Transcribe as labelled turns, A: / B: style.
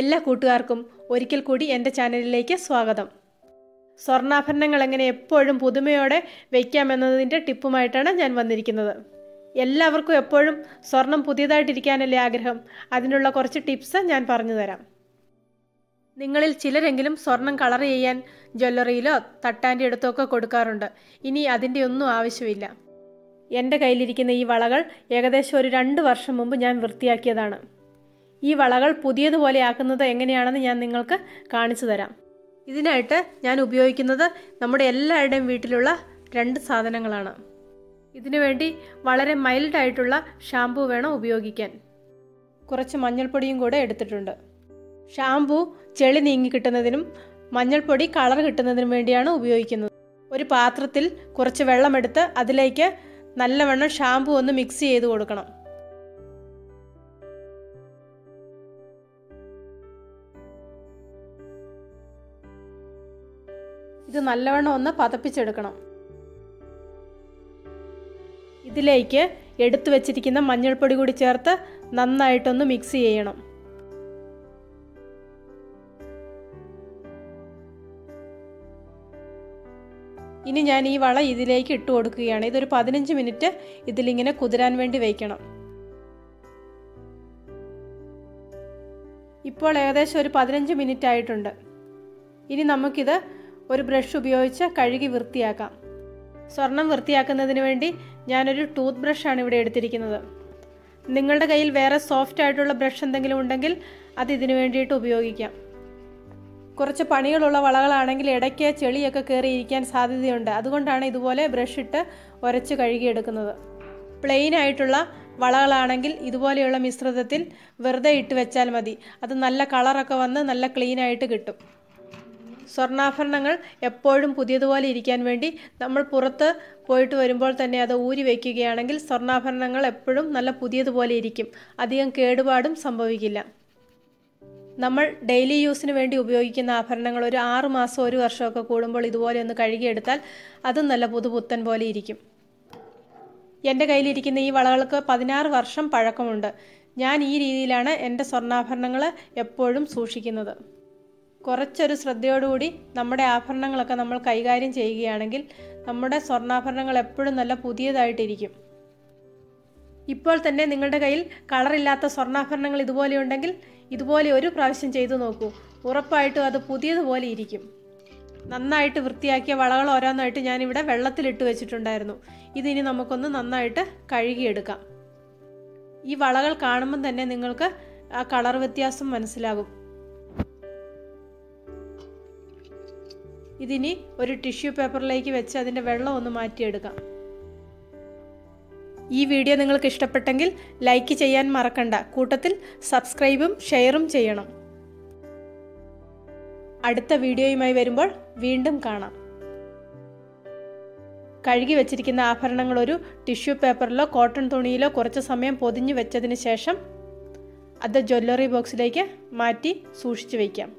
A: എല്ലാ കൂട്ടുകാർക്കും ഒരിക്കൽ കൂടി എൻ്റെ ചാനലിലേക്ക് സ്വാഗതം. സ്വർണ്ണാഭരണങ്ങൾ എങ്ങനെ എപ്പോഴും പുതുമയോടെ വയ്ക്കാമെന്നതിൻ്റെ ടിപ്പുമായിട്ടാണ് ഞാൻ വന്നിരിക്കുന്നത്. എല്ലാവർക്കും എപ്പോഴും സ്വർണം പുതിയതായിട്ടിരിക്കാനല്ലേ ആഗ്രഹം. അതിനുള്ള കുറച്ച് ടിപ്സ് ഞാൻ പറഞ്ഞു തരാം. നിങ്ങളിൽ ചിലരെങ്കിലും സ്വർണം കളർ ചെയ്യാൻ ജ്വല്ലറിയിലോ തട്ടാൻ്റെ അടുത്തൊക്കെ കൊടുക്കാറുണ്ട്. ഇനി അതിൻ്റെ ഒന്നും ആവശ്യമില്ല. എൻ്റെ കയ്യിലിരിക്കുന്ന ഈ വളകൾ ഏകദേശം ഒരു 2 വർഷം മുമ്പ് ഞാൻ വൃത്തിയാക്കിയതാണ്. ഈ വളകൾ പുതിയതുപോലെ ആക്കുന്നത് എങ്ങനെയാണെന്ന് ഞാൻ നിങ്ങൾക്ക് കാണിച്ചു തരാം. ഇതിനായിട്ട് ഞാൻ ഉപയോഗിക്കുന്നത് നമ്മുടെ എല്ലാവരുടെയും വീട്ടിലുള്ള 2 സാധനങ്ങളാണ്. ഇതിനു വേണ്ടി വളരെ മൈൽഡായിട്ടുള്ള ഷാമ്പു വേണം ഉപയോഗിക്കാൻ. കുറച്ച് മഞ്ഞൾപ്പൊടിയും കൂടെ എടുത്തിട്ടുണ്ട്. ഷാമ്പു ചെളി നീങ്ങി കിട്ടുന്നതിനും മഞ്ഞൾപ്പൊടി കളർ കിട്ടുന്നതിനും വേണ്ടിയാണ് ഉപയോഗിക്കുന്നത്. ഒരു പാത്രത്തിൽ കുറച്ച് വെള്ളമെടുത്ത് അതിലേക്ക് നല്ലവണ്ണം ഷാമ്പു ഒന്ന് മിക്സ് ചെയ്ത് കൊടുക്കണം. ഇത് നല്ലവണ്ണം ഒന്ന് പതപ്പിച്ചെടുക്കണം. ഇതിലേക്ക് എടുത്തു വച്ചിരിക്കുന്ന മഞ്ഞൾപ്പൊടി കൂടി ചേർത്ത് നന്നായിട്ടൊന്ന് മിക്സ് ചെയ്യണം. ഇനി ഞാൻ ഈ വള ഇതിലേക്ക് ഇട്ട് കൊടുക്കുകയാണ്. ഇതൊരു 15 മിനിറ്റ് ഇതിലിങ്ങനെ കുതിരാൻ വേണ്ടി വയ്ക്കണം. ഇപ്പോൾ ഏകദേശം ഒരു 15 മിനിറ്റ് ആയിട്ടുണ്ട്. ഇനി നമുക്കിത് ഒരു ബ്രഷ് ഉപയോഗിച്ച് കഴുകി വൃത്തിയാക്കാം. സ്വർണം വൃത്തിയാക്കുന്നതിന് വേണ്ടി ഞാനൊരു ടൂത്ത് ബ്രഷാണ് ഇവിടെ എടുത്തിരിക്കുന്നത്. നിങ്ങളുടെ കയ്യിൽ വേറെ സോഫ്റ്റ് ആയിട്ടുള്ള ബ്രഷ് എന്തെങ്കിലും ഉണ്ടെങ്കിൽ അത് ഇതിനു വേണ്ടിയിട്ട് ഉപയോഗിക്കാം. കുറച്ച് പണികളുള്ള വളകളാണെങ്കിൽ ഇടയ്ക്ക് ചെളിയൊക്കെ കയറിയിരിക്കാൻ സാധ്യതയുണ്ട്. അതുകൊണ്ടാണ് ഇതുപോലെ ബ്രഷ് ഇട്ട് ഉരച്ച് കഴുകിയെടുക്കുന്നത്. പ്ലെയിൻ ആയിട്ടുള്ള വളകളാണെങ്കിൽ ഇതുപോലെയുള്ള മിശ്രിതത്തിൽ വെറുതെ ഇട്ട് വെച്ചാൽ മതി. അത് നല്ല കളറൊക്കെ വന്ന് നല്ല ക്ലീൻ ആയിട്ട് കിട്ടും. സ്വർണ്ണാഭരണങ്ങൾ എപ്പോഴും പുതിയതുപോലെ ഇരിക്കാൻ വേണ്ടി നമ്മൾ പുറത്ത് പോയിട്ട് വരുമ്പോൾ തന്നെ അത് ഊരി വയ്ക്കുകയാണെങ്കിൽ സ്വർണ്ണാഭരണങ്ങൾ എപ്പോഴും നല്ല പുതിയതുപോലെ ഇരിക്കും. അധികം കേടുപാടും സംഭവിക്കില്ല. നമ്മൾ ഡെയിലി യൂസിന് വേണ്ടി ഉപയോഗിക്കുന്ന ആഭരണങ്ങൾ ഒരു 6 മാസം 1 വർഷമൊക്കെ കൂടുമ്പോൾ ഇതുപോലെ ഒന്ന് കഴുകിയെടുത്താൽ അതും നല്ല പുതുപുത്തൻ പോലെ ഇരിക്കും. എൻ്റെ കയ്യിലിരിക്കുന്ന ഈ വളകൾക്ക് 16 വർഷം പഴക്കമുണ്ട്. ഞാൻ ഈ രീതിയിലാണ് എൻ്റെ സ്വർണ്ണാഭരണങ്ങൾ എപ്പോഴും സൂക്ഷിക്കുന്നത്. കുറച്ചൊരു ശ്രദ്ധയോടുകൂടി നമ്മുടെ ആഭരണങ്ങളൊക്കെ നമ്മൾ കൈകാര്യം ചെയ്യുകയാണെങ്കിൽ നമ്മുടെ സ്വർണ്ണാഭരണങ്ങൾ എപ്പോഴും നല്ല പുതിയതായിട്ടിരിക്കും. ഇപ്പോൾ തന്നെ നിങ്ങളുടെ കയ്യിൽ കളറില്ലാത്ത സ്വർണ്ണാഭരണങ്ങൾ ഇതുപോലെയുണ്ടെങ്കിൽ ഇതുപോലെ ഒരു പ്രാവശ്യം ചെയ്തു നോക്കൂ. ഉറപ്പായിട്ടും അത് പുതിയതുപോലെ ഇരിക്കും. നന്നായിട്ട് വൃത്തിയാക്കിയ വളകൾ ഓരോന്നായിട്ട് ഞാനിവിടെ വെള്ളത്തിലിട്ട് വെച്ചിട്ടുണ്ടായിരുന്നു. ഇതിനി നമുക്കൊന്ന് നന്നായിട്ട് കഴുകിയെടുക്കാം. ഈ വളകൾ കാണുമ്പം തന്നെ നിങ്ങൾക്ക് ആ കളർ വ്യത്യാസം മനസ്സിലാകും. ഇതിനി ഒരു ടിഷ്യൂ പേപ്പറിലേക്ക് വെച്ച് അതിൻ്റെ വെള്ളം ഒന്ന് മാറ്റിയെടുക്കാം. ഈ വീഡിയോ നിങ്ങൾക്ക് ഇഷ്ടപ്പെട്ടെങ്കിൽ ലൈക്ക് ചെയ്യാൻ മറക്കണ്ട. കൂട്ടത്തിൽ സബ്സ്ക്രൈബും ഷെയറും ചെയ്യണം. അടുത്ത വീഡിയോയുമായി വരുമ്പോൾ വീണ്ടും കാണാം. കഴുകി വെച്ചിരിക്കുന്ന ആഭരണങ്ങൾ ഒരു ടിഷ്യൂ പേപ്പറിലോ കോട്ടൺ തുണിയിലോ കുറച്ച് സമയം പൊതിഞ്ഞു വെച്ചതിന് ശേഷം അത് ജ്വല്ലറി ബോക്സിലേക്ക് മാറ്റി സൂക്ഷിച്ചു വയ്ക്കാം.